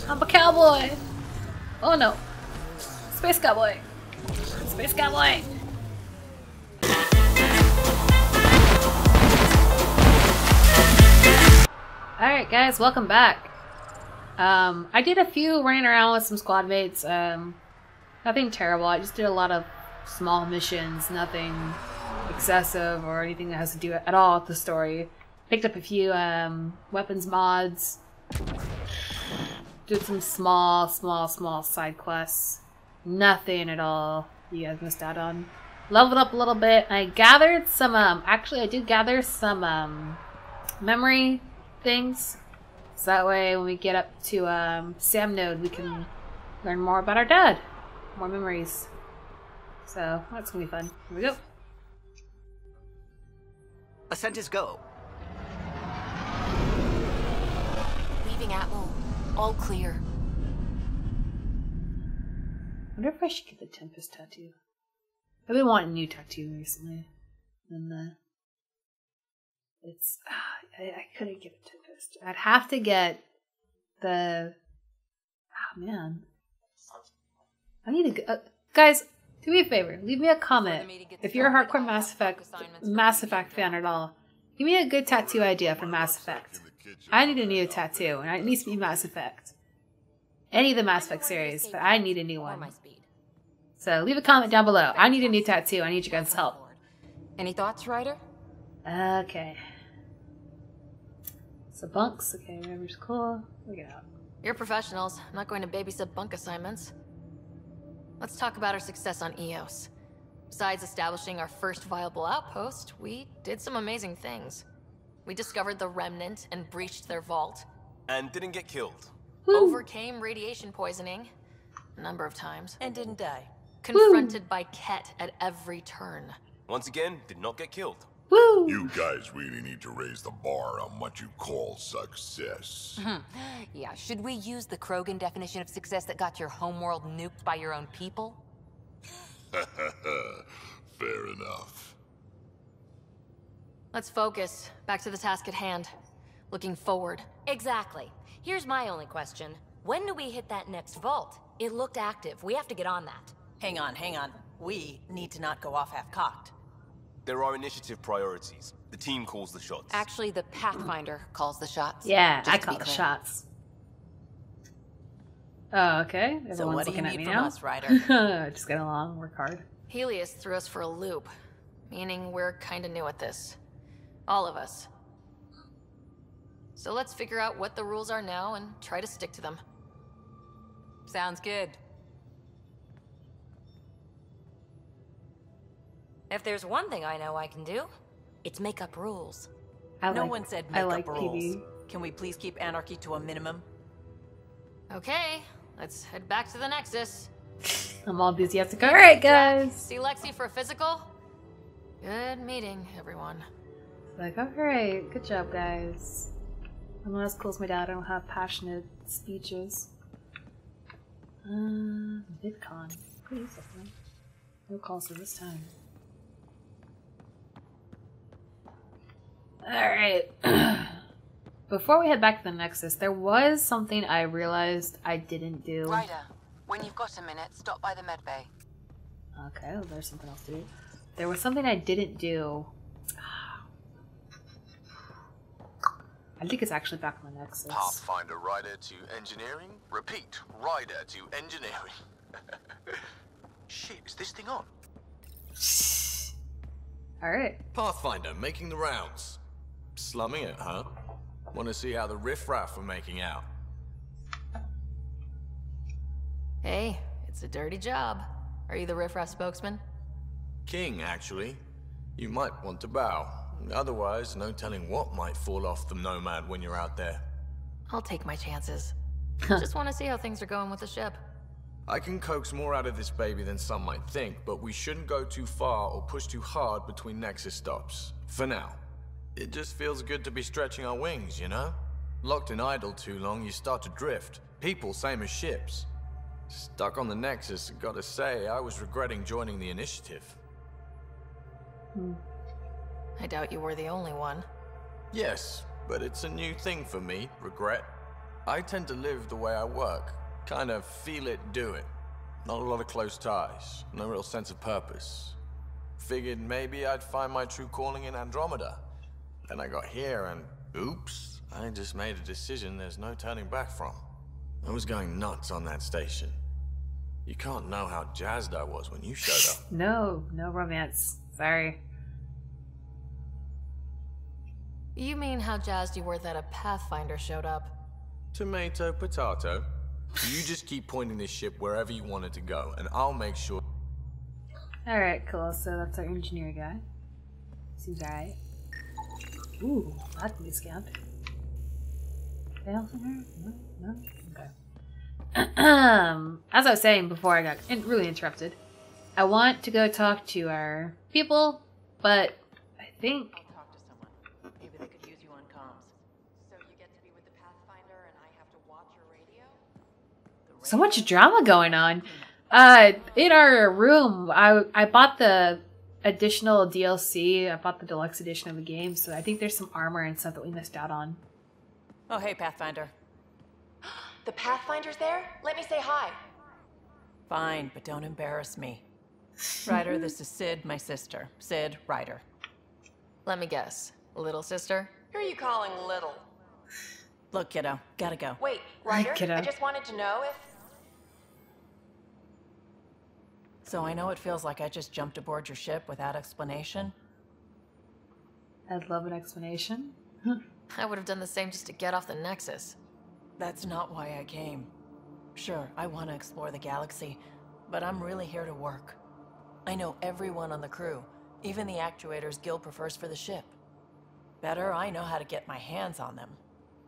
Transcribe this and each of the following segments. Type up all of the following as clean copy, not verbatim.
I'm a cowboy! Oh no. Space cowboy! Space cowboy! Alright guys, welcome back. I did a few running around with some squad mates. Nothing terrible. I just did a lot of small missions, nothing excessive or anything that has to do at all with the story. Picked up a few weapons mods. Did some small side quests. Nothing at all you guys missed out on. Leveled up a little bit. I gathered some, actually I did gather some memory things. So that way when we get up to Sam Node we can learn more about our dad. More memories. So that's gonna be fun. Here we go. Ascent is go. Leaving Atwell. All clear. I wonder if I should get the Tempest tattoo. I've been wanting a new tattoo recently. And it's I couldn't get a Tempest. I'd have to get the man. I need to guys, do me a favor. Leave me a comment if you're a hardcore Mass Effect fan at all. Give me a good tattoo idea for Mass Effect. I need a new tattoo, and it needs to be Mass Effect. Any of the Mass Effect series, but I need a new one. So leave a comment down below. I need a new tattoo. I need you guys' help. Any thoughts, Ryder? Okay. So bunks. Okay, remember's cool. Look it out. You're professionals. I'm not going to babysit bunk assignments. Let's talk about our success on EOS. Besides establishing our first viable outpost, we did some amazing things. We discovered the Remnant and breached their vault. And didn't get killed. Woo. Overcame radiation poisoning a number of times. And didn't die. Confronted by Ket at every turn. Once again, did not get killed. Woo! You guys really need to raise the bar on what you call success. Yeah, should we use the Krogan definition of success that got your homeworld nuked by your own people? Fair enough. Let's focus. Back to the task at hand. Looking forward. Exactly. Here's my only question. When do we hit that next vault? It looked active. We have to get on that. Hang on. We need to not go off half-cocked. There are initiative priorities. The team calls the shots. Actually, the Pathfinder calls the shots. Yeah, Just I to call be the clear. shots. Oh, okay. Everyone's So what do you looking at need me from now. us, Ryder? Just get along, work hard. Helios threw us for a loop, meaning we're kinda new at this. All of us. So let's figure out what the rules are now and try to stick to them. Sounds good. If there's one thing I know I can do, it's make up rules. No one said make like up rules. Peebee. Can we please keep anarchy to a minimum? Okay, let's head back to the Nexus. I'm all enthusiastic. Alright, Drack, guys. see Lexi for a physical? Good meeting, everyone. Like, alright, good job, guys. I'm not as cool as my dad. I don't have passionate speeches. VidCon. Pretty useful. No calls for this time. Alright. Before we head back to the Nexus, there was something I realized I didn't do. Ryder, when you've got a minute, stop by the medbay. Okay, well, there's something else to do. There was something I didn't do. I think it's actually back on the Nexus. Pathfinder rider to engineering. Repeat, rider to engineering. Shit, is this thing on? Alright. Pathfinder making the rounds. Slumming it, huh? Want to see how the riffraff are making out? Hey, it's a dirty job. Are you the riffraff spokesman? King, actually. You might want to bow. Otherwise, no telling what might fall off the Nomad when you're out there. I'll take my chances. Just want to see how things are going with the ship. I can coax more out of this baby than some might think, but we shouldn't go too far or push too hard between Nexus stops. For now. It just feels good to be stretching our wings, you know? Locked and idle too long, you start to drift. People, same as ships. Stuck on the Nexus, gotta say, I was regretting joining the initiative. I doubt you were the only one. Yes, but it's a new thing for me, regret. I tend to live the way I work. Kind of feel it, do it. Not a lot of close ties, no real sense of purpose. Figured maybe I'd find my true calling in Andromeda. Then I got here and, oops, I just made a decision there's no turning back from. I was going nuts on that station. You can't know how jazzed I was when you showed up. No romance. Sorry. You mean how jazzed you were that a Pathfinder showed up? Tomato, potato. You just keep pointing this ship wherever you want it to go, and I'll make sure. Alright, cool. So that's our engineer guy. Seems alright. Ooh, that can be scanned. Anything else in here? No? Okay. As I was saying before I got really interrupted, I want to go talk to our people, but I think... I'll talk to someone. Maybe they could use you on comms. So you get to be with the Pathfinder and I have to watch your radio? So much drama going on. In our room, I bought the additional DLC. I bought the deluxe edition of the game, so I think there's some armor and stuff that we missed out on. Oh, hey, Pathfinder. The Pathfinder's there? Let me say hi. Fine, but don't embarrass me. Ryder, this is Sid, my sister. Sid, Ryder. Let me guess. Little sister? Who are you calling little? Look, kiddo, gotta go. Wait, Ryder, Kiddo. I just wanted to know if... So I know it feels like I just jumped aboard your ship without explanation. I'd love an explanation. I would have done the same just to get off the Nexus. That's not why I came. Sure, I want to explore the galaxy, but I'm really here to work. I know everyone on the crew, even the actuators Gil prefers for the ship. Better, I know how to get my hands on them.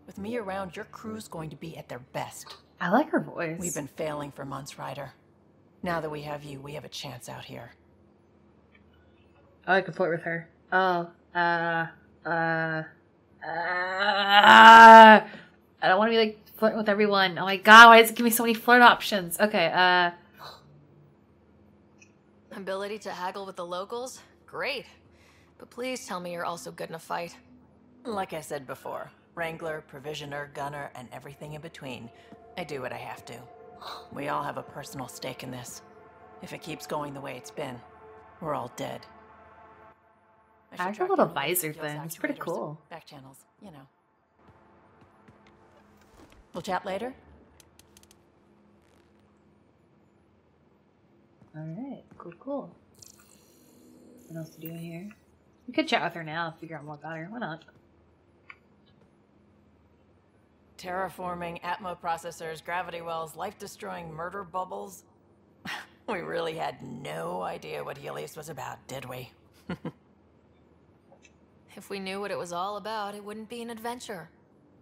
With me around, your crew's going to be at their best. I like her voice. We've been failing for months, Ryder. Now that we have you, we have a chance out here. Oh, I can flirt with her. Oh, I don't want to be like flirting with everyone. Oh my god, why does it give me so many flirt options? Okay, Ability to haggle with the locals? Great. But please tell me you're also good in a fight. Like I said before, Wrangler, Provisioner, Gunner, and everything in between. I do what I have to. We all have a personal stake in this. If it keeps going the way it's been, we're all dead. I like the little visor thing. It's pretty cool. Back channels, you know. We'll chat later? Alright, cool. What else to do in here? We could chat with her now, figure out more about her. Why not? Terraforming, Atmo processors, gravity wells, life-destroying murder bubbles. We really had no idea what Helios was about, did we? If we knew what it was all about, it wouldn't be an adventure.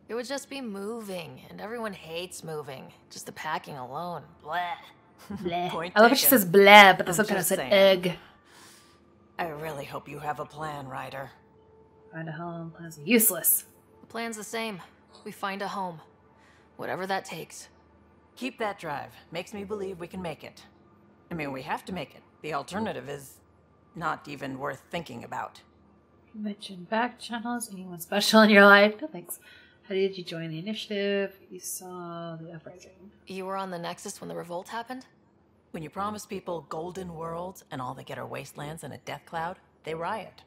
It would just be moving, and everyone hates moving. Just the packing alone. Bleh. Bleh. Point I love how she taken. says bleh, but the I'm subtitle just said saying. egg. I really hope you have a plan, Ryder. Find a home. Plans are useless. The plan's the same. We find a home. Whatever that takes. Keep that drive. Makes me believe we can make it. I mean, we have to make it. The alternative is not even worth thinking about. You mentioned back channels. Anyone special in your life? No thanks. How did you join the initiative? You saw the uprising. You were on the Nexus when the revolt happened? When you promise people golden worlds and all they get are wastelands and a death cloud, they riot.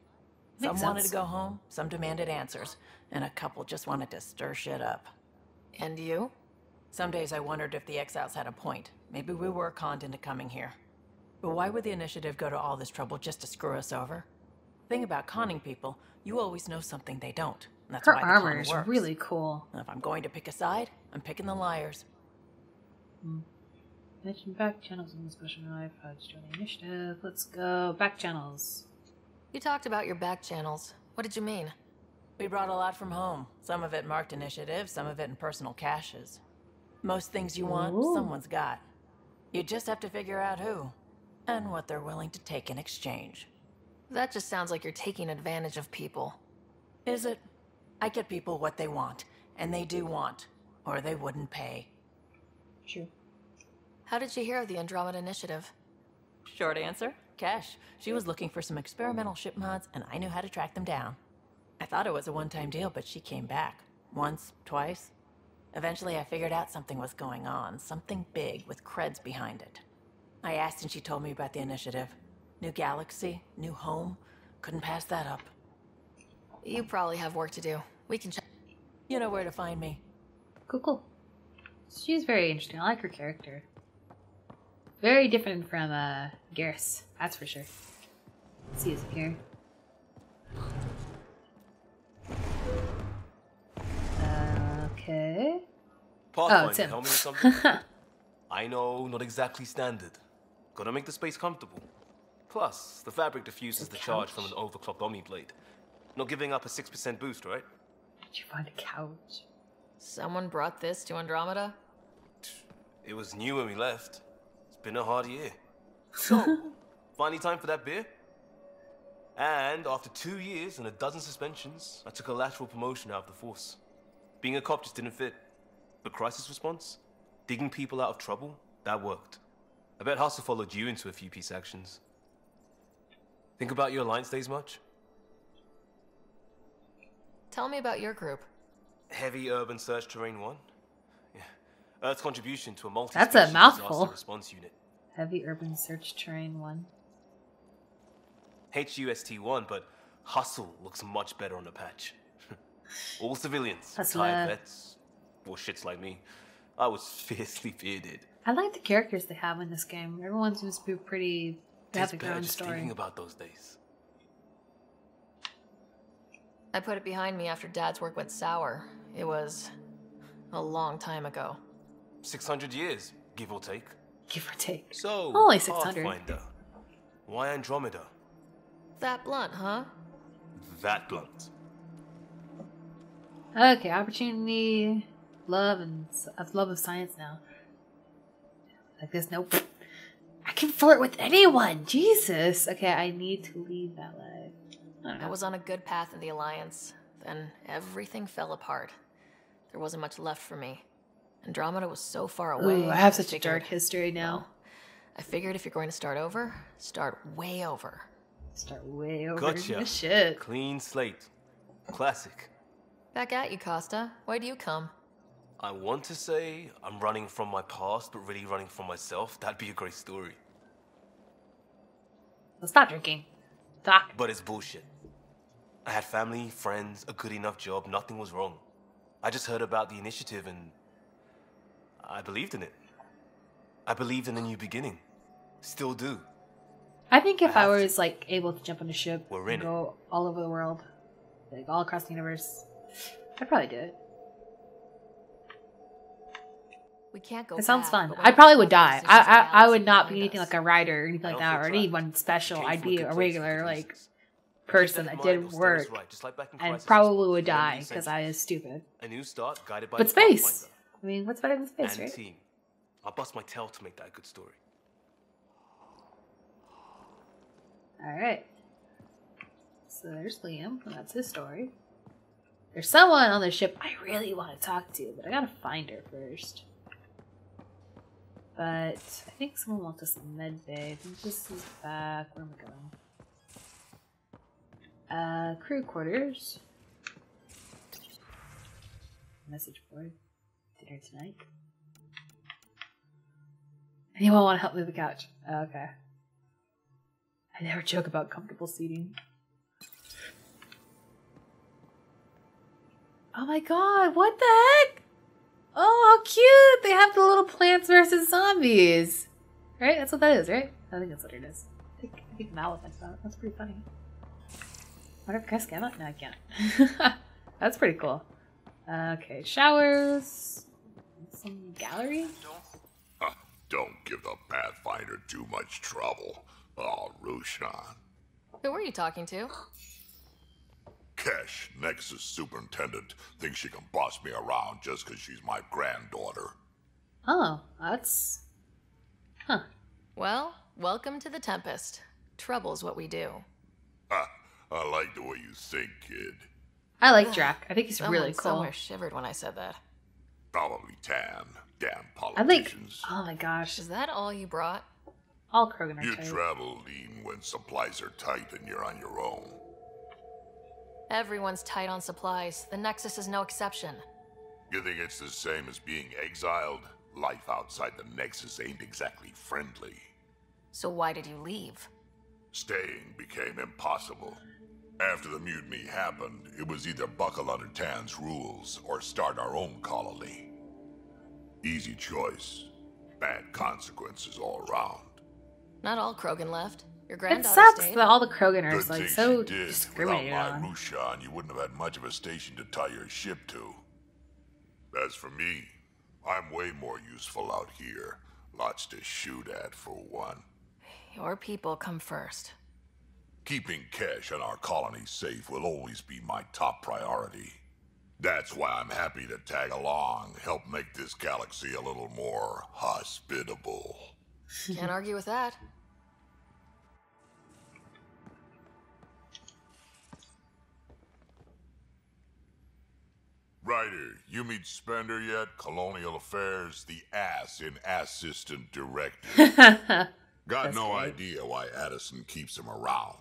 Makes Some wanted sense. to go home, some demanded answers, and a couple just wanted to stir shit up. And you? Some days I wondered if the exiles had a point. Maybe we were conned into coming here. But why would the initiative go to all this trouble just to screw us over? Thing about conning people, you always know something they don't. And that's Her why the armor con is works. really cool. And if I'm going to pick a side, I'm picking the liars. Mentioned back channels in the special life. How did you join the initiative? Let's go. Back channels. You talked about your back channels. What did you mean? We brought a lot from home. Some of it marked initiative, some of it in personal caches. Most things you want, Ooh. someone's got. You just have to figure out who, and what they're willing to take in exchange. That just sounds like you're taking advantage of people. Is it? I get people what they want, and they do want, or they wouldn't pay. True. How did you hear of the Andromeda Initiative? Short answer, Cash. She was looking for some experimental ship mods, and I knew how to track them down. I thought it was a one-time deal, but she came back. Once, twice. Eventually, I figured out something was going on. Something big with creds behind it. I asked and she told me about the initiative. New galaxy, new home. Couldn't pass that up. You probably have work to do. We can check. You know where to find me. Cool, cool. She's very interesting. I like her character. Very different from Garrus, that's for sure. Let's see who's here. Okay. Pathfinder, it's him. tell me something. I know, not exactly standard. Gotta make the space comfortable. Plus, the fabric diffuses the charge from an overclocked Omni blade. Not giving up a 6% boost, right? Did you find a couch? Someone brought this to Andromeda? It was new when we left. It's been a hard year. So, finally time for that beer? And after 2 years and a dozen suspensions, I took a lateral promotion out of the force. Being a cop just didn't fit. But crisis response? Digging people out of trouble? That worked. I bet Hustle followed you into a few peace actions. Think about your Alliance days much? Tell me about your group. Heavy urban search terrain 1? Yeah. Earth's contribution to a multi That's a mouthful. disaster response unit. Heavy urban search terrain 1. HUST-1, but Hustle looks much better on the patch. All civilians, Hustle. retired vets, or shits like me. I was fiercely bearded. I like the characters they have in this game. Everyone seems to be pretty... They have Tastes their better own just story. thinking about those days. I put it behind me after Dad's work went sour. It was a long time ago. 600 years, give or take. Give or take. So, Only 600. Pathfinder. Why Andromeda? That blunt, huh? That blunt. Okay, opportunity, love, and love of science now. Like this, nope. I can flirt with anyone. Jesus. Okay, I need to leave that life. I don't know. I was on a good path in the Alliance. Then everything fell apart. There wasn't much left for me. Andromeda was so far away. Ooh, I have such a figured, dark history now. well, I figured if you're going to start over, start way over. Start way over. Gotcha. Shit. Clean slate. Classic. Back at you, Costa. Why do you come? I want to say I'm running from my past, but really running from myself. That'd be a great story. Well, stop drinking. Stop. But it's bullshit. I had family, friends, a good enough job, nothing was wrong. I just heard about the initiative and I believed in it. I believed in a new beginning. Still do. I think if I I have was like able to jump on a ship We're and in go all over the world, like all across the universe, I'd probably do it. We can't go It sounds back, fun. but when I it probably comes would to die. decisions the I galaxy would not be behind anything us. like a writer or anything I like don't that, feel or trapped. anyone special. Came I'd from a be good a place for regular good like reasons. person Keep that in did mind, it'll steer us work right, just like back in and Crisis probably Response. would No new die because I centuries. was stupid. A new start guided by But the space. Pathfinder. I mean, what's better than space, And right? team. I'll bust my tail to make that a good story. Alright. So there's Liam. That's his story. There's someone on the ship I really want to talk to, but I gotta find her first. But I think someone wants us in med bay. I think this is back. Where am I going? Crew quarters. Message board. Dinner tonight. Anyone want to help move the couch? Oh, okay. I never joke about comfortable seating. Oh my god, what the heck? Oh, how cute! They have the little Plants vs. Zombies. Right? That's what that is, right? I think that's what it is. I think Mal thinks that. That's pretty funny. Whatever, can I scan that? No, I can't. That's pretty cool. Okay, showers. Some gallery? Don't give the Pathfinder too much trouble. Oh, Rushan. Who were you talking to? Kesh, Nexus Superintendent, thinks she can boss me around just because she's my granddaughter. Oh, that's... Huh. Well, welcome to the Tempest. Trouble's what we do. Ha, I like the way you think, kid. I like Drack. I think he's Someone really cool. somewhere shivered when I said that. Probably tan. Damn I think... politicians. Oh my gosh. Is that all you brought? All Krogan are You tight. travel lean when supplies are tight and you're on your own. Everyone's tight on supplies. The Nexus is no exception. You think it's the same as being exiled? Life outside the Nexus ain't exactly friendly. So why did you leave? Staying became impossible. After the mutiny happened, it was either buckle under Tan's rules or start our own colony. Easy choice. Bad consequences all around. Not all Krogan left. Your It granddaughter sucks stayed. that all the Krogan are Good like thing so she did. discriminated Without on. my Rushan, you wouldn't have had much of a station to tie your ship to. As for me, I'm way more useful out here. Lots to shoot at, for one. Your people come first. Keeping Kesh and our colony safe will always be my top priority. That's why I'm happy to tag along, help make this galaxy a little more hospitable. Can't argue with that. Ryder, you meet Spender yet? Colonial Affairs, the ass in Assistant Director. Got That's no great. idea why Addison keeps him around.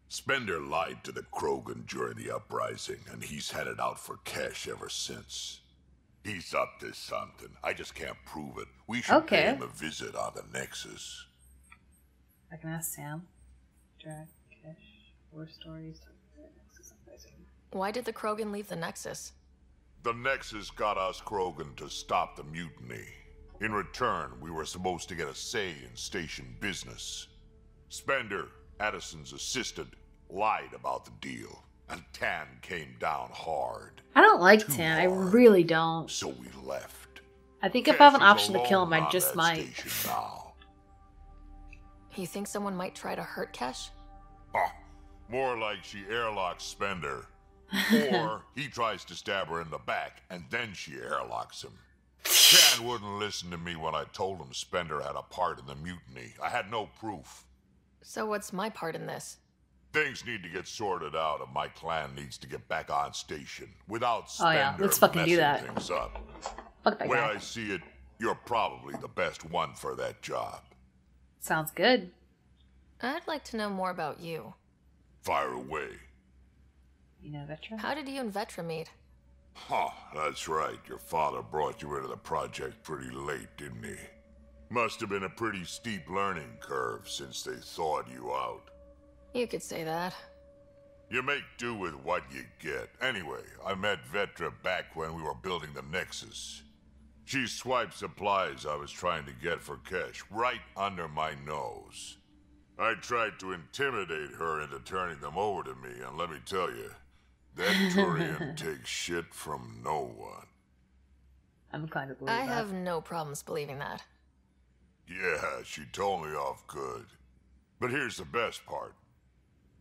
Spender lied to the Krogan during the uprising, and he's headed out for Kesh ever since. He's up to something. I just can't prove it. We should pay Okay. him a visit on the Nexus. I can ask Sam. Drack, Kesh, war stories. Why did the Krogan leave the Nexus? The Nexus got us Krogan to stop the mutiny. In return, we were supposed to get a say in station business. Spender, Addison's assistant, lied about the deal, and Tan came down hard. I don't like Too Tan. I hard. really don't. So we left. I think if I have an Cash is option to kill him, alone I on just that might. station now. You think someone might try to hurt Kesh? More like she airlocks Spender. Or he tries to stab her in the back, and then she airlocks him. Tan wouldn't listen to me when I told him Spender had a part in the mutiny. I had no proof. So what's my part in this? Things need to get sorted out, and my clan needs to get back on station without Oh Spender yeah, let's fucking do messing that. things up. Fuck that The way guy. I see it, you're probably the best one for that job. Sounds good. I'd like to know more about you. Fire away. You know Vetra? How did you and Vetra meet? Huh, that's right. Your father brought you into the project pretty late, didn't he? Must have been a pretty steep learning curve since they thawed you out. You could say that. You make do with what you get. Anyway, I met Vetra back when we were building the Nexus. She swiped supplies I was trying to get for Kesh right under my nose. I tried to intimidate her into turning them over to me, and let me tell you, that Turian takes shit from no one. I'm inclined to believe I that. have no problems believing that. Yeah, she told me off good. But here's the best part.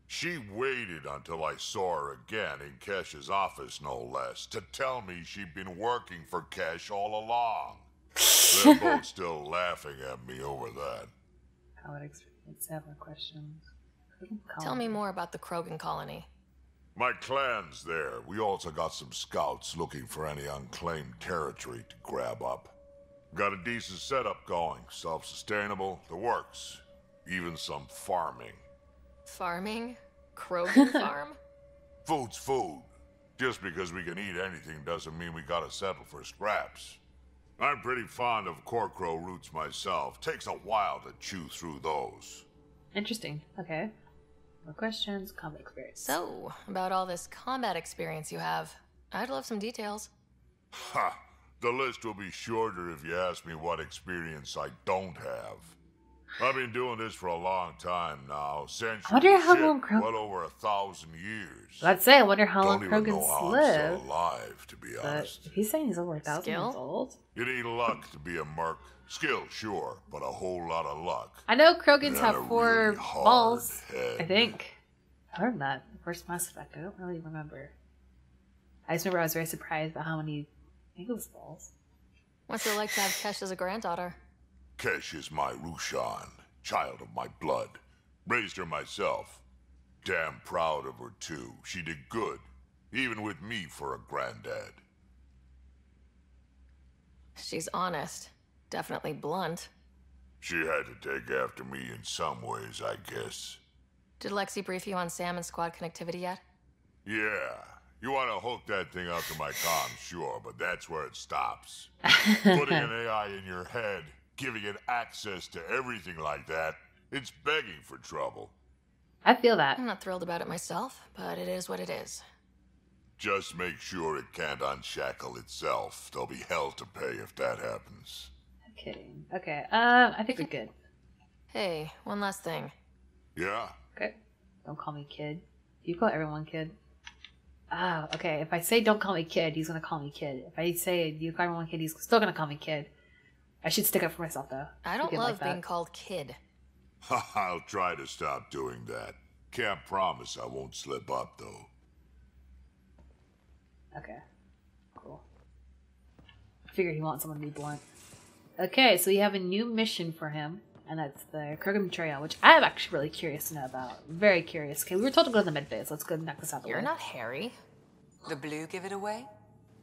She waited until I saw her again in Kesh's office, no less, to tell me she'd been working for Kesh all along. They're both still laughing at me over that. I would experience several questions. Tell me more about the Krogan colony. My clan's there. We also got some scouts looking for any unclaimed territory to grab up. Got a decent setup going. Self-sustainable, the works. Even some farming. Farming? Krogan farm? Food's food. Just because we can eat anything doesn't mean we gotta settle for scraps. I'm pretty fond of Corcrow roots myself. Takes a while to chew through those. Interesting. Okay. More questions. Combat experience. So, about all this combat experience you have, I'd love some details. Ha! The list will be shorter if you ask me what experience I don't have. I've been doing this for a long time now. Centuries. I wonder how shit, long well over 1,000 years. I'd say, I wonder how long Don't even know Krogans how I'm live. still alive, to be But honest. if he's saying he's over 1,000 Skill? years old. You need luck to be a merc. Skill, sure, but a whole lot of luck. I know Krogans And have a 4 really hard balls. head. I think. I learned that. The first Mass Effect. I don't really remember. I just remember I was very surprised by how many. I think it was balls. What's it like to have Kesh as a granddaughter? Kesh is my Rushan, child of my blood. Raised her myself. Damn proud of her, too. She did good, even with me for a granddad. She's honest. Definitely blunt. She had to take after me in some ways, I guess. Did Lexi brief you on Sam and squad connectivity yet? Yeah, You want to hook that thing up to my comm, sure, but that's where it stops. Putting an AI in your head, giving it access to everything like that, it's begging for trouble. I feel that. I'm not thrilled about it myself, but it is what it is. Just make sure it can't unshackle itself. There'll be hell to pay if that happens. I'm kidding. Okay, I think we're good. Hey, one last thing. Yeah? Okay. Don't call me kid. You call everyone kid. Oh, okay. If I say don't call me kid, he's gonna call me kid. If I say you call everyone kid, he's still gonna call me kid. I should stick up for myself, though. I don't love being called kid. I'll try to stop doing that. Can't promise I won't slip up, though. Okay. Cool. I figured he wants someone to be blunt. Okay, so we have a new mission for him, and that's the Krogan Betrayal, which I am actually really curious to know about. Very curious. Okay, we were told to go to the mid base. Let's go knock this out the way. You're not Harry. The blue give it away?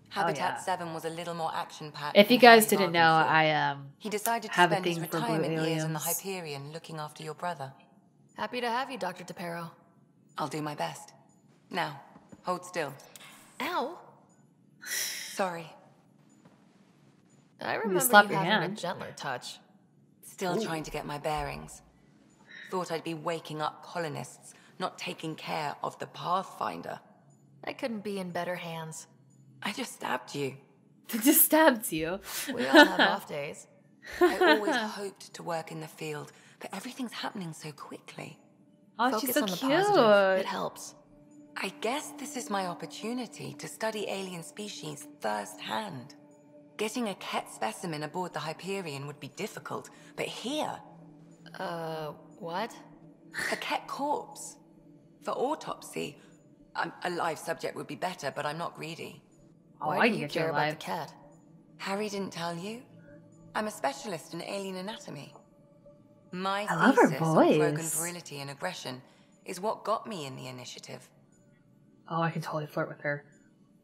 Habitat 7 was a little more action-packed. If you guys didn't know, I he decided to have a spend his thing for blue retirement years aliens. in the Hyperion looking after your brother. Happy to have you, Dr. Tapero. I'll do my best. Now, hold still. Ow! Sorry. I remember slap you your having hand. a gentler touch. Still trying to get my bearings. Thought I'd be waking up colonists, not taking care of the Pathfinder. I couldn't be in better hands. I just stabbed you. just stabbed you. We all have off days. I always hoped to work in the field, but everything's happening so quickly. Oh, Focus she's so on the cute. positive. It helps. I guess this is my opportunity to study alien species firsthand. Getting a Ket specimen aboard the Hyperion would be difficult, but here... What? A Ket corpse. For autopsy, a live subject would be better, but I'm not greedy. Oh, Why I do can you get you care about alive. the cat? Harry didn't tell you? I'm a specialist in alien anatomy. My I love her thesis on Krogan voice. virility and aggression is what got me in the initiative. Oh, I can totally flirt with her.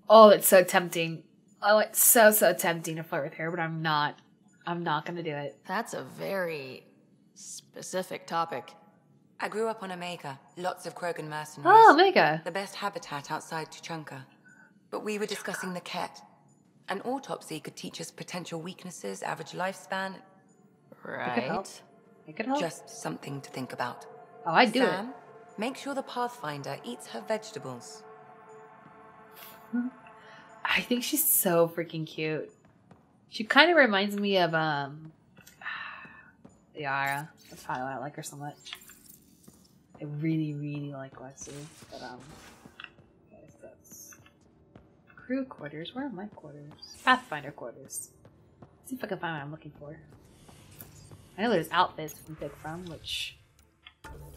Oh, it's so tempting. Oh, it's so tempting to flirt with her, but I'm not. I'm not gonna do it. That's a very specific topic. I grew up on Omega, lots of Krogan mercenaries. Oh, Omega. The best habitat outside Tuchanka. But we were discussing the Ket. An autopsy could teach us potential weaknesses, average lifespan. Right. It could help. Just something to think about. Oh, I'd do Sam, make sure the Pathfinder eats her vegetables. it. I think she's so freaking cute. She kind of reminds me of Yara. That's why I like her so much. I really like Wesley, but okay, so that's crew quarters. Where are my quarters? Pathfinder quarters. Let's see if I can find what I'm looking for. I know there's outfits we can pick from, which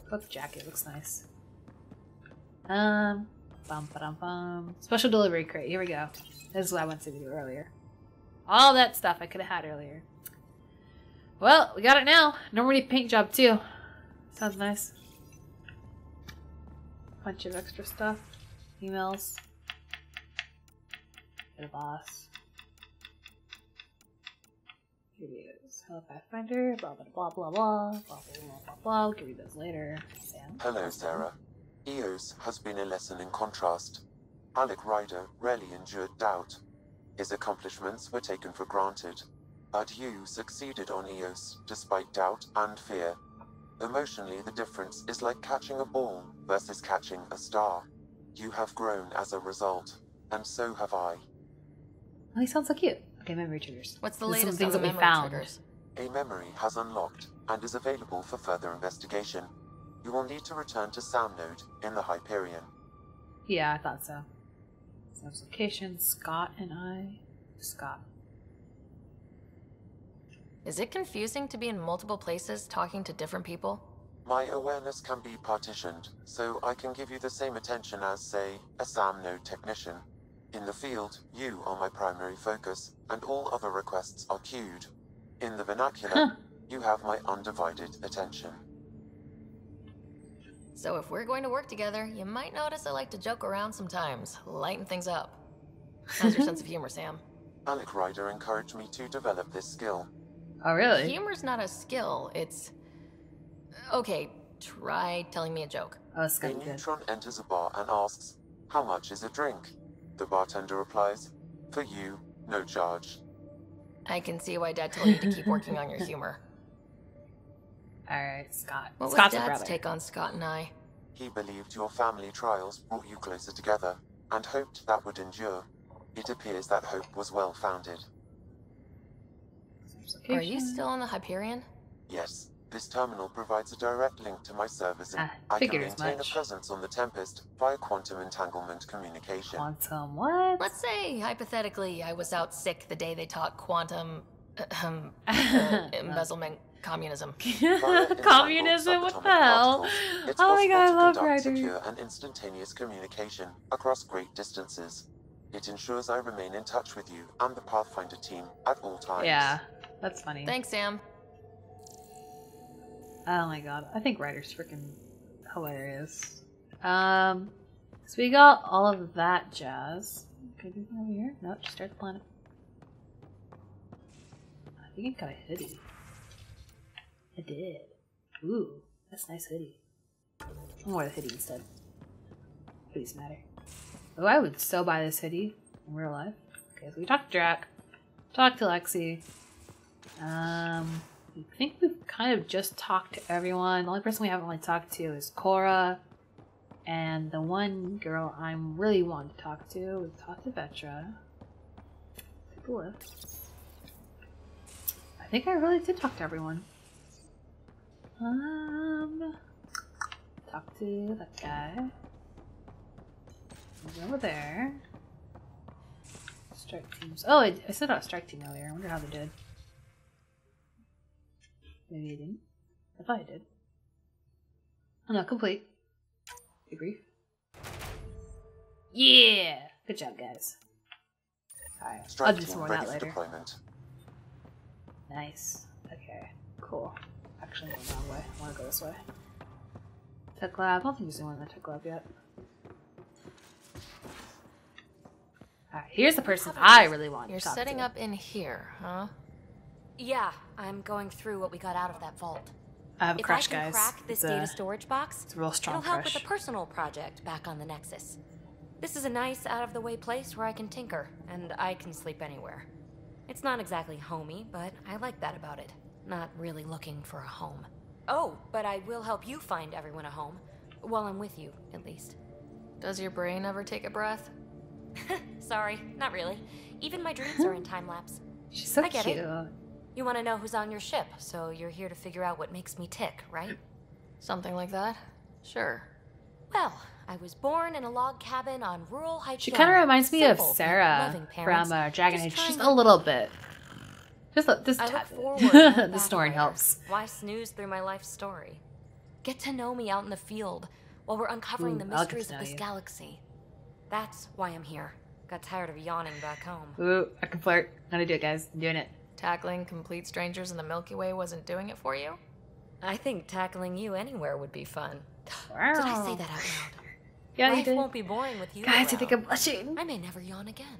coat jacket looks nice. Bum ba bum. Special delivery crate. Here we go. This is what I wanted to do earlier. All that stuff I could have had earlier. Well, we got it now. Normally paint job too. Sounds nice. Bunch of extra stuff. Emails. Get a boss. Here it is. Hello Pathfinder. Blah blah blah blah blah. Blah blah blah blah blah. We'll give you those later. Sam. Hello, Sarah. Eos has been a lesson in contrast. Alec Ryder rarely endured doubt. His accomplishments were taken for granted. But you succeeded on Eos, despite doubt and fear. Emotionally, the difference is like catching a ball versus catching a star. You have grown as a result, and so have I. Oh, he sounds so cute. Okay, memory triggers. What's the There's some latest things on the that we memory found. triggers? A memory has unlocked and is available for further investigation. You will need to return to Sound Node in the Hyperion. Yeah, I thought so. Sounds location, Scott and I. Scott. Is it confusing to be in multiple places talking to different people? My awareness can be partitioned, so I can give you the same attention as, say, a SAM node technician. In the field, you are my primary focus, and all other requests are queued. In the vernacular, you have my undivided attention. So if we're going to work together, you might notice I like to joke around sometimes, lighten things up. How's your sense of humor, Sam? Alec Ryder encouraged me to develop this skill. Oh, really? Humor's not a skill, it's... Okay, try telling me a joke. Oh, it's A gonna be good. neutron enters a bar and asks, "How much is a drink?" The bartender replies, "For you, no charge." I can see why Dad told you to keep working on your humor. Alright, Scott. What was Scott's a Dad's brother. take on Scott and I? He believed your family trials brought you closer together, and hoped that would endure. It appears that hope was well founded. Are you still on the Hyperion? Yes, this terminal provides a direct link to my servers, and I can figured as maintain a much. presence on the Tempest via quantum entanglement communication. Quantum what? Let's say, hypothetically, I was out sick the day they taught quantum embezzlement communism. Communism? What the hell? Oh my god, I love conduct Ryder. secure and instantaneous communication across great distances. It ensures I remain in touch with you and the Pathfinder team at all times. Yeah, that's funny. Thanks, Sam. Oh my god, I think Ryder's freaking hilarious. So we got all of that jazz. Can I do anything over here? No, just start the planet. I think I got a hoodie. I did. Ooh, that's a nice hoodie. I'm wear the hoodie instead. Hoodies matter. Oh, I would so buy this hoodie in real life. Okay, so we talked to Drack, talked to Lexi. I think we've kind of just talked to everyone. The only person we haven't really talked to is Cora. And the one girl I'm really wanting to talk to, we've talked to Vetra. Take a look. I think I really did talk to everyone. Talk to that guy. He's over there. Strike teams. Oh, I said about strike team earlier. I wonder how they did. Maybe I didn't. I thought I did. Oh no, complete. Debrief. Yeah! Good job, guys. Alright, I'll Strike do some team more of ready that for later. deployment. Nice. Okay, cool. Actually, I'm going the wrong way. I want to go this way. Tech lab. I don't think there's anyone in the tech lab yet. Alright, here's the person I really want You're to talk setting to. up in here, huh? Yeah, I'm going through what we got out of that vault. I have a crush, If I can guys. crack this It's data storage box, it's a real strong it'll help crush. with a personal project back on the Nexus. This is a nice, out-of-the-way place where I can tinker, and I can sleep anywhere. It's not exactly homey, but I like that about it. Not really looking for a home. Oh, but I will help you find everyone a home. While I'm with you, at least. Does your brain ever take a breath? Sorry, not really. Even my dreams are in time-lapse. She's so I get cute. it. You want to know who's on your ship, so you're here to figure out what makes me tick, right? Something like that? Sure. Well, I was born in a log cabin on rural Haiti. She kind of reminds me of Simple, but Sarah loving parents, from Dragon Age, trying just to- a little bit. Just a I look tad forward bit. to The snoring helps. Why snooze through my life story? Get to know me out in the field while we're uncovering Ooh, the I'll get to mysteries know of this you. galaxy. That's why I'm here. Got tired of yawning back home. Ooh, I can flirt. I'm gonna do it, guys. I'm doing it. Tackling complete strangers in the Milky Way wasn't doing it for you? I think tackling you anywhere would be fun. Wow. Did I say that out loud? Yeah, you Life did. won't be boring with you Guys, I around. think I'm blushing. I may never yawn again.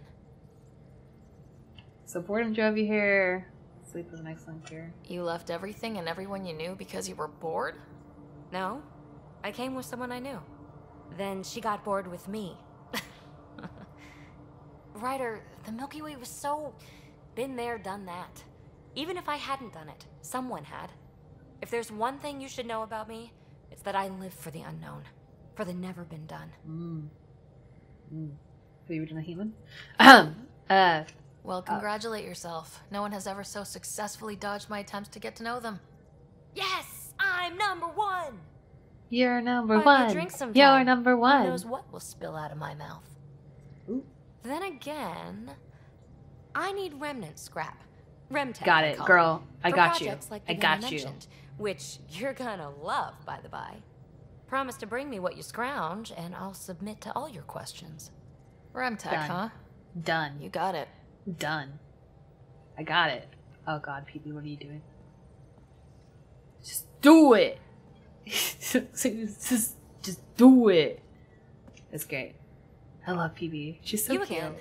So boredom drove you here. Sleep was an excellent cure. You left everything and everyone you knew because you were bored? No, I came with someone I knew. Then she got bored with me. Ryder, the Milky Way was so... been there, done that. Even if I hadn't done it, someone had. If there's one thing you should know about me, it's that I live for the unknown. For the never been done. The original human. Well, congratulate yourself. No one has ever so successfully dodged my attempts to get to know them. Yes! I'm number one! You're number Buy me a one. drink sometime. You're number Who one. knows what will spill out of my mouth. Ooh. Then again, I need remnant scrap. Remtech, Got I it, call girl. I for got you. projects like the I one got you. mentioned, which you're gonna love, by the by. Promise to bring me what you scrounge, and I'll submit to all your questions. Remtech, Done. huh? Done. You got it. Done. I got it. Oh god, Peebee, what are you doing? Just do it! just do it! That's great. I love Peebee. She's so you cute. again.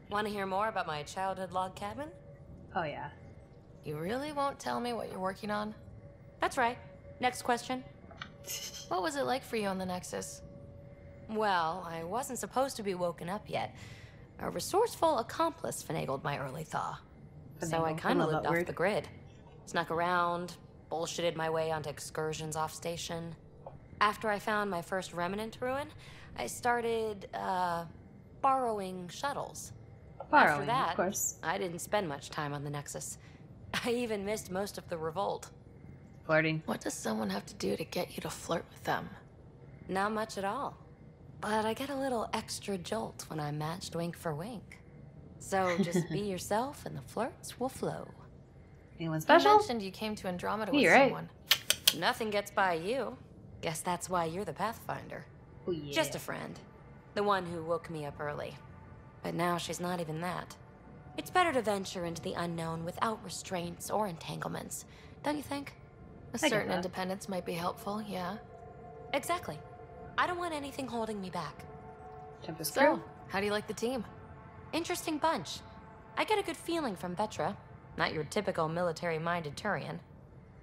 Want to hear more about my childhood log cabin? Oh yeah. You really won't tell me what you're working on? That's right. Next question. What was it like for you on the Nexus? Well, I wasn't supposed to be woken up yet. A resourceful accomplice finagled my early thaw. So I kind of lived off the grid. Snuck around, bullshitted my way onto excursions off station. After I found my first remnant ruin, I started, borrowing shuttles. After that, of course. I didn't spend much time on the Nexus. I even missed most of the revolt. Flirting. What does someone have to do to get you to flirt with them? Not much at all. But I get a little extra jolt when I'm matched wink for wink. So just be yourself and the flirts will flow. Anyone You special? mentioned you came to Andromeda with You're right. someone. Nothing gets by you. Guess that's why you're the Pathfinder. Oh, yeah. Just a friend. The one who woke me up early. But now she's not even that. It's better to venture into the unknown without restraints or entanglements, don't you think? A get certain that. independence might be helpful, yeah. Exactly. I don't want anything holding me back. Tempest So, crew. how do you like the team? Interesting bunch. I get a good feeling from Vetra. Not your typical military-minded Turian.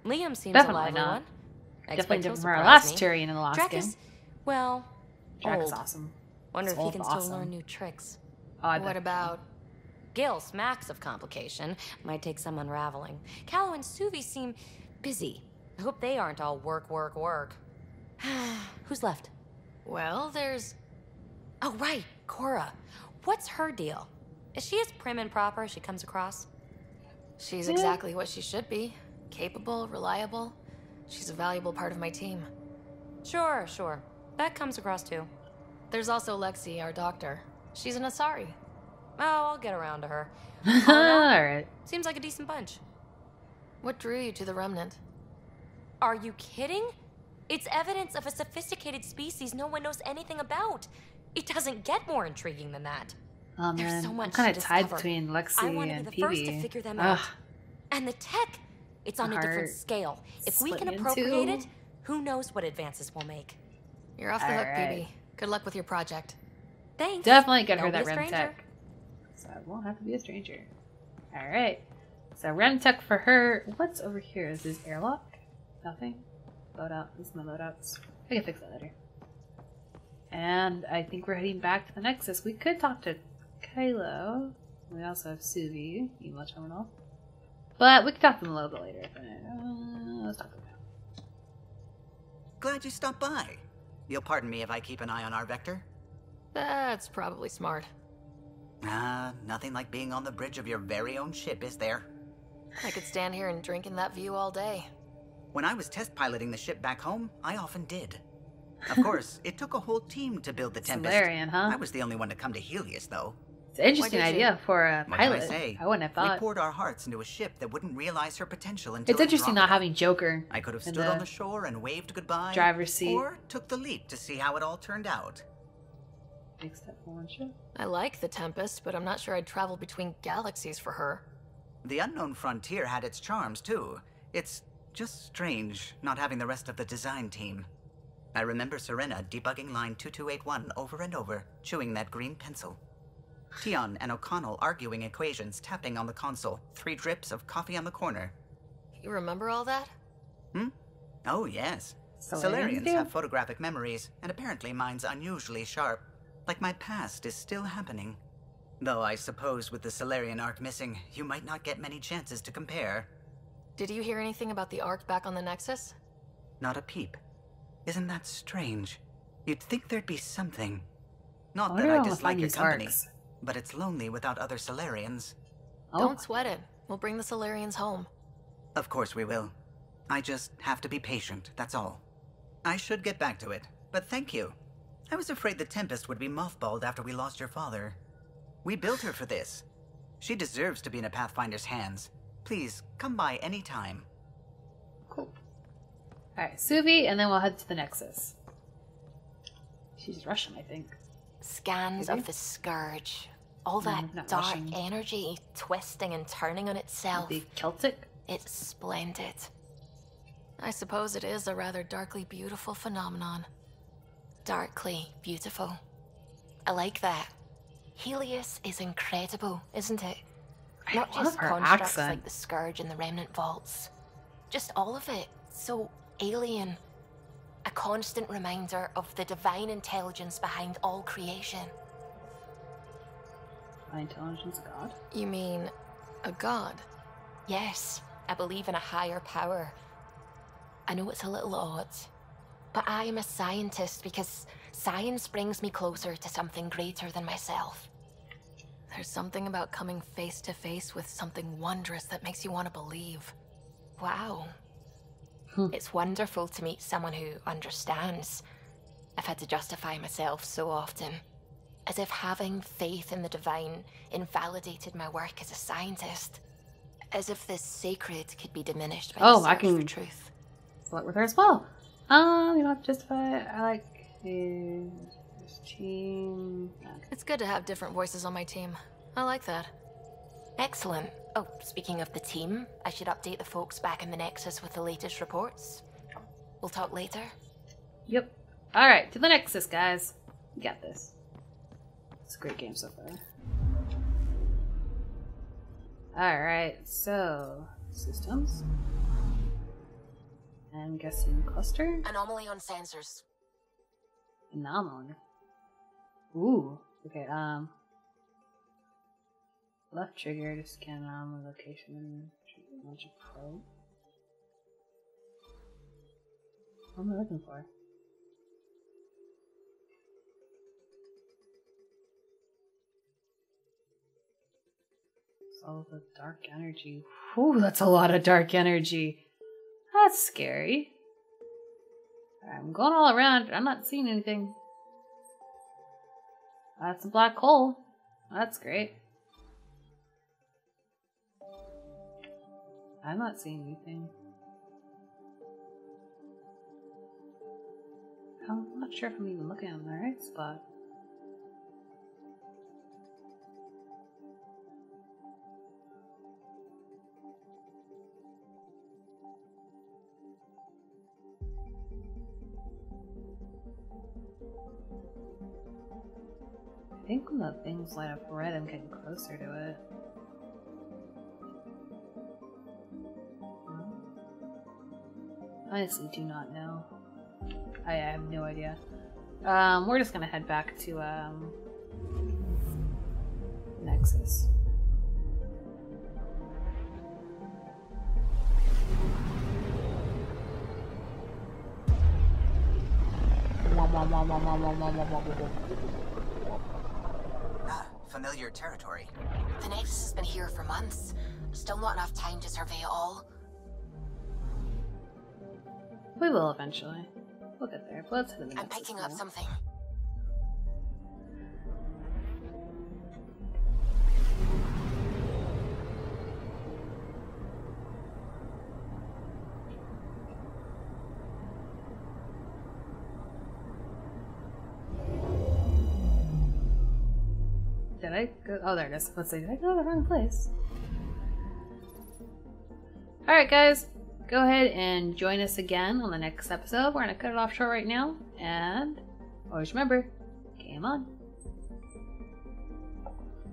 Liam seems Definitely a lively not. one. Definitely Expect he'll different from our surprise last me. Tyrion in the last Drack game. is, well, Drack old. is awesome. Wonder He's if he old can but still awesome. learn new tricks. Oh, I What bet. about... Gil smacks of complication. Might take some unraveling. Callow and Suvi seem busy. I hope they aren't all work, work, work. Who's left? Well, there's... Oh, right, Cora. What's her deal? Is she as prim and proper as she comes across? She's exactly what she should be. Capable, reliable. She's a valuable part of my team. Sure, sure. That comes across too. There's also Lexi, our doctor. She's an Asari. Oh, I'll get around to her. Alright. Seems like a decent bunch. What drew you to the Remnant? Are you kidding? It's evidence of a sophisticated species no one knows anything about. It doesn't get more intriguing than that. Oh There's man, so I'm much kind to of tied discover. between I Lexi want to be and the first to Peebee. figure them Ugh. out. And the tech, it's on a different Heart scale. If we can split in appropriate two. it, who knows what advances we'll make. You're off the hook, Alright. Peebee. Good luck with your project. Thanks. Definitely get her Don't that be a Rem stranger. Tech. So I won't have to be a stranger. Alright. So Rem Tech for her. What's over here? Is this airlock? Nothing? Loadout. This is my loadouts. I can fix that later. And I think we're heading back to the Nexus. We could talk to Kylo. We also have Suvi, email terminal. But we can talk to them a little bit later. Let's talk to them now. Glad you stopped by. You'll pardon me if I keep an eye on our vector. That's probably smart. Nothing like being on the bridge of your very own ship, is there? I could stand here and drink in that view all day. When I was test piloting the ship back home, I often did. Of course, it took a whole team to build the Tempest. Solarian, huh? I was the only one to come to Helios, though. It's an interesting did you? idea for a What can pilot. I say? I wouldn't have thought. We poured our hearts into a ship that wouldn't realize her potential until It's interesting not Andromeda. having Joker I could have in stood the on the shore and waved goodbye. driver's seat. Or took the leap to see how it all turned out. Big step for one ship. I like the Tempest, but I'm not sure I'd travel between galaxies for her. The unknown frontier had its charms, too. It's just strange not having the rest of the design team. I remember Serena debugging line 2281 over and over, chewing that green pencil. Tion and O'Connell arguing equations, tapping on the console, 3 drips of coffee on the corner. You remember all that? Oh, yes. Solarians Solarians do. have photographic memories, and apparently mine's unusually sharp. Like my past is still happening. Though I suppose with the Solarian arc missing, you might not get many chances to compare. Did you hear anything about the Ark back on the Nexus? Not a peep. Isn't that strange? You'd think there'd be something. I Not wonder that I how we'll dislike find your these company, arcs. but it's lonely without other Solarians. Oh, Don't sweat it. We'll bring the Solarians home. Of course we will. I just have to be patient, that's all. I should get back to it, but thank you. I was afraid the Tempest would be mothballed after we lost your father. We built her for this. She deserves to be in a Pathfinder's hands. Please, come by any time. cool. Alright, Suvi, and then we'll head to the Nexus. She's Russian, I think. Scans Maybe? of the Scourge. All No, that not dark Russian. energy twisting and turning on itself. Maybe Celtic? It's splendid. I suppose it is a rather darkly beautiful phenomenon. Darkly beautiful. I like that. Helios is incredible, isn't it? I Not love just her constructs accent. like the Scourge and the Remnant Vaults. Just all of it. So alien. A constant reminder of the divine intelligence behind all creation. My intelligence, God? You mean a god? Yes, I believe in a higher power. I know it's a little odd, but I am a scientist because science brings me closer to something greater than myself. There's something about coming face to face with something wondrous that makes you want to believe. Wow. It's wonderful to meet someone who understands. I've had to justify myself so often. As if having faith in the divine invalidated my work as a scientist. As if this sacred could be diminished by the search for truth. Flirt with her as well. You don't have to justify it. I like this team. Okay. It's good to have different voices on my team. I like that. Excellent. Oh, speaking of the team, I should update the folks back in the Nexus with the latest reports. We'll talk later. Yep. Alright, to the Nexus, guys. We got this. It's a great game so far. Alright, so systems. I'm guessing cluster? Anomaly on sensors. Anomaly. Ooh. Okay, left trigger to scan anomaly location and launch a probe. What am I looking for? All the dark energy. Ooh, that's a lot of dark energy. That's scary. I'm going all around. I'm not seeing anything. That's a black hole. That's great. I'm not seeing anything. I'm not sure if I'm even looking on the right spot. I think when the things light up red, I'm getting closer to it. Honestly, do not know. I have no idea. We're just gonna head back to Nexus. Familiar territory. The Nexus has been here for months. Still not enough time to survey it all. We will eventually. We'll get there. But let's hit the I'm picking up something. Did I go? Oh, there it is. Let's see. Did I go to the wrong place? Alright, guys. Go ahead and join us again on the next episode. We're going to cut it off short right now. And always remember, game on.